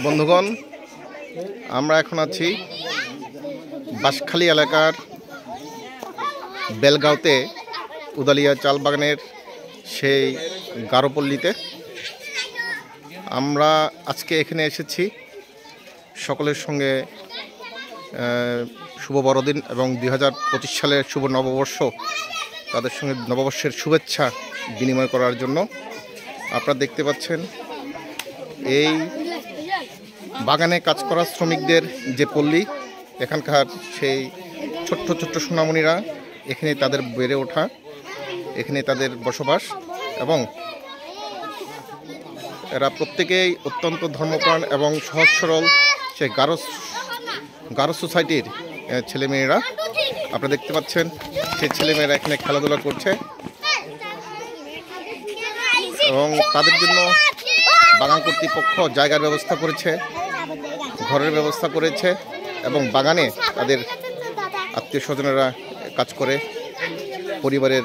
বন্ধুগণ, আমরা এখন আছি বাঁশখালী এলাকার বেলগাঁওতে উদালিয়া চাল বাগানের সেই গারোপল্লীতে। আমরা আজকে এখানে এসেছি সকলের সঙ্গে শুভ বড়দিন এবং 2025 সালের শুভ নববর্ষ, তাদের সঙ্গে নববর্ষের শুভেচ্ছা বিনিময় করার জন্য। আপনারা দেখতে পাচ্ছেন এই বাগানে কাজ করা শ্রমিকদের যে পল্লী, এখানকার সেই ছোট্ট ছোট্ট সোনামণিরা, এখানে তাদের বেড়ে ওঠা, এখানে তাদের বসবাস এবং এরা প্রত্যেকেই অত্যন্ত ধর্মপ্রাণ এবং সহজ সরল সেই গারো সোসাইটির ছেলেমেয়েরা। আপনারা দেখতে পাচ্ছেন সেই ছেলেমেয়েরা এখানে খেলাধুলা করছে এবং তাদের জন্য বাগান কর্তৃপক্ষ জায়গার ব্যবস্থা করেছে, ঘরের ব্যবস্থা করেছে এবং বাগানে তাদের আত্মীয় স্বজনেরা কাজ করে, পরিবারের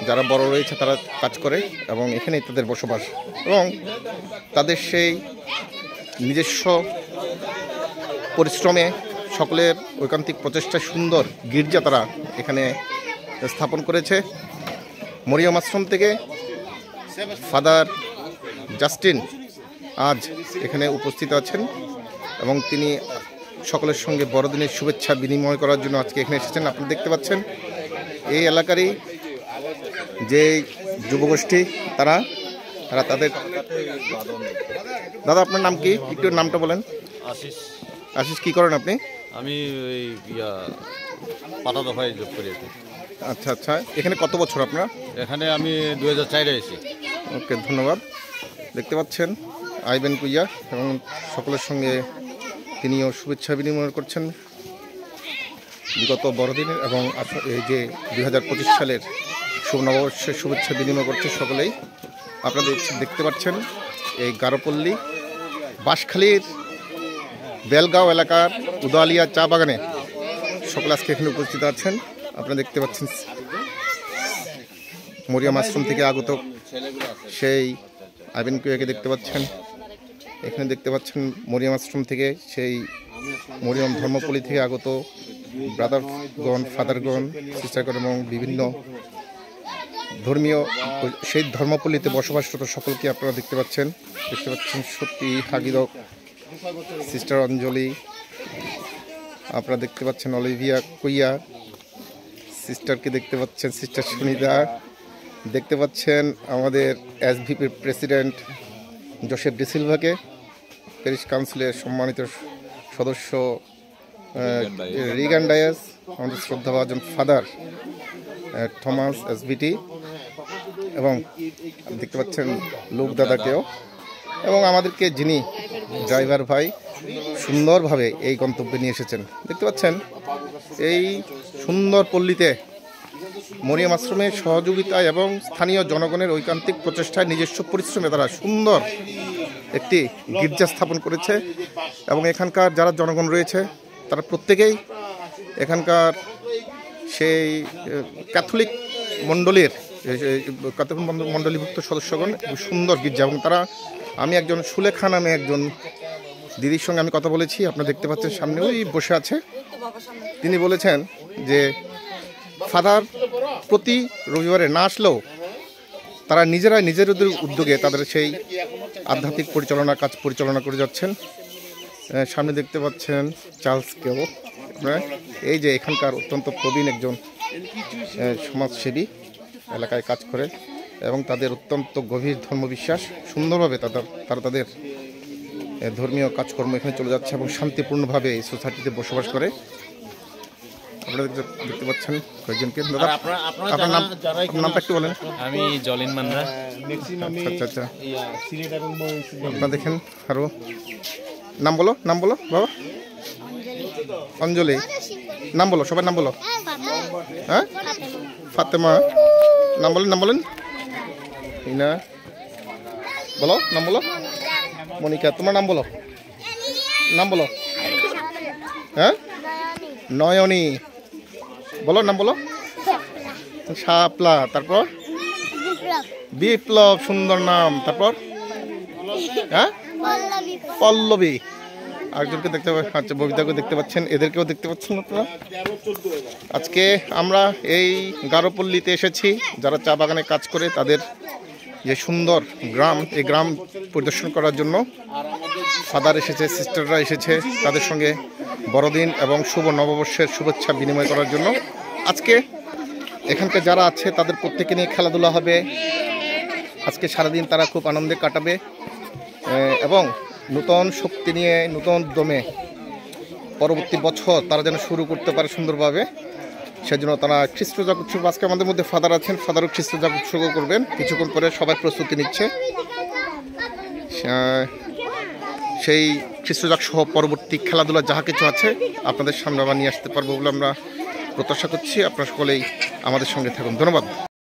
যারা বড় রয়েছে তারা কাজ করে এবং এখানেই তাদের বসবাস এবং তাদের সেই নিজস্ব পরিশ্রমে সকলের ঐকান্তিক প্রচেষ্টায় সুন্দর গির্জা তারা এখানে স্থাপন করেছে। মরিয়ম আশ্রম থেকে ফাদার জাস্টিন আজ এখানে উপস্থিত আছেন এবং তিনি সকলের সঙ্গে বড়দিনের শুভেচ্ছা বিনিময় করার জন্য আজকে এখানে এসেছেন। আপনারা দেখতে পাচ্ছেন এই এলাকারই যে যুবগোষ্ঠী তারা তাদের। দাদা, আপনার নাম কি? একটু নামটা বলেন। আশিস। আশিস, কি করেন আপনি? আমি ওই পাতা দফায় যোগ করি। আচ্ছা আচ্ছা, এখানে কত বছর আপনার? এখানে আমি 2004-এ এসেছি। ওকে, ধন্যবাদ। দেখতে পাচ্ছেন আইবেন কুইয়া এবং সকলের সঙ্গে তিনিও শুভেচ্ছা বিনিময় করছেন বিগত বড়দিনের এবং এই যে 2025 সালের শুভ নববর্ষের শুভেচ্ছা বিনিময় করছে সকলেই। আপনারা দেখতে পাচ্ছেন এই গারোপল্লী বাঁশখালীর বেলগাঁও এলাকার উদালিয়া চা বাগানে সকলে আজকে এখানে উপস্থিত আছেন। আপনারা দেখতে পাচ্ছেন মরিয়ম আশ্রম থেকে আগত সেই আইবেন কুইয়াকে দেখতে পাচ্ছেন। এখানে দেখতে পাচ্ছেন মরিয়ম আশ্রম থেকে সেই মরিয়ম ধর্মপল্লী থেকে আগত ব্রাদারগণ, ফাদারগণ, সিস্টারগণ এবং বিভিন্ন ধর্মীয় সেই ধর্মপল্লীতে বসবাসরত সকলকে আপনারা দেখতে পাচ্ছেন। সত্যি হাগিরক, সিস্টার অঞ্জলি, আপনারা দেখতে পাচ্ছেন অলিভিয়া কুইয়া সিস্টারকে দেখতে পাচ্ছেন, সিস্টার সুনিতা দেখতে পাচ্ছেন, আমাদের এসভিপির প্রেসিডেন্ট জোসেফ ডিসিলভাকে, প্যারিশ কাউন্সিলের সম্মানিত সদস্য রিগান ডায়াস, আমাদের শ্রদ্ধাভাজন ফাদার থমাস এসভিটি এবং দেখতে পাচ্ছেন লোক দাদাকেও এবং আমাদেরকে যিনি ড্রাইভার ভাই সুন্দরভাবে এই গন্তব্যে নিয়ে এসেছেন। দেখতে পাচ্ছেন এই সুন্দর পল্লীতে মরিয়ম আশ্রমের সহযোগিতায় এবং স্থানীয় জনগণের ঐকান্তিক প্রচেষ্টায় নিজস্ব পরিশ্রমে তারা সুন্দর একটি গির্জা স্থাপন করেছে এবং এখানকার যারা জনগণ রয়েছে তারা প্রত্যেকেই এখানকার সেই ক্যাথলিক মণ্ডলীভুক্ত সদস্যগণ সুন্দর গির্জা এবং তারা, আমি একজন সুলেখা নামে একজন দিদির সঙ্গে আমি কথা বলেছি, আপনারা দেখতে পাচ্ছেন সামনে ওই বসে আছে। তিনি বলেছেন যে ফাদার প্রতি রবিবারে না আসলেও তারা নিজেদের উদ্যোগে তাদের সেই আধ্যাত্মিক কাজ পরিচালনা করে যাচ্ছেন। সামনে দেখতে পাচ্ছেন চার্লসকেও, এই যে এখানকার অত্যন্ত প্রবীণ একজন সমাজসেবী, এলাকায় কাজ করে এবং তাদের অত্যন্ত গভীর ধর্মবিশ্বাস, সুন্দরভাবে তারা তাদের ধর্মীয় কাজকর্ম এখানে চলে যাচ্ছে এবং শান্তিপূর্ণভাবে এই সোসাইটিতে বসবাস করে। আপনারা দেখতে পাচ্ছেন কয়েকজনকে। দাদা, আপনার নামটা একটু বলেন। আমি জলিন মান্না। আচ্ছা আচ্ছা, আপনারা দেখেন আরো নাম বলো বাবা। অঞ্জলি, নাম বলো, সবার নাম বলো। হ্যাঁ, ফাতেমা, নাম বলেন। ইনা বলো, নাম বলো। মনিকা, তোমার নাম বলো। হ্যাঁ, নয়নী বলো, নাম বলো। শাপলা, তারপর বিপ্লব, সুন্দর নাম। তারপর হ্যাঁ পল্লবী, আরেকজনকে দেখতে আচ্ছা ববিতাকে দেখতে পাচ্ছেন, এদেরকেও দেখতে পাচ্ছেন আপনারা। আজকে আমরা এই গারোপল্লীতে এসেছি, যারা চা বাগানে কাজ করে তাদের যে সুন্দর গ্রাম, এই গ্রাম পরিদর্শন করার জন্য ফাদার এসেছে, সিস্টাররা এসেছে, তাদের সঙ্গে বড়দিন এবং শুভ নববর্ষের শুভেচ্ছা বিনিময় করার জন্য। আজকে এখানকার যারা আছে তাদের প্রত্যেকে নিয়ে খেলাধুলা হবে। আজকে সারাদিন তারা খুব আনন্দে কাটাবে এবং নূতন শক্তি নিয়ে, নূতন দমে পরবর্তী বছর তারা যেন শুরু করতে পারে সুন্দরভাবে। সেজন্য তারা খ্রিস্ট জাগ উৎসব, আজকে আমাদের মধ্যে ফাদার আছেন, ফাদারও খ্রিস্ট জাগ উৎসবও করবেন কিছুক্ষণ পরে। সবাই প্রস্তুতি নিচ্ছে, সেই খ্রিস্ট জাগ সহ পরবর্তী খেলাধুলা যাহা কিছু আছে আপনাদের সামনে আবার নিয়ে আসতে পারবো বলে আমরা প্রত্যাশা করছি। আপনারা সকলেই আমাদের সঙ্গে থাকুন। ধন্যবাদ।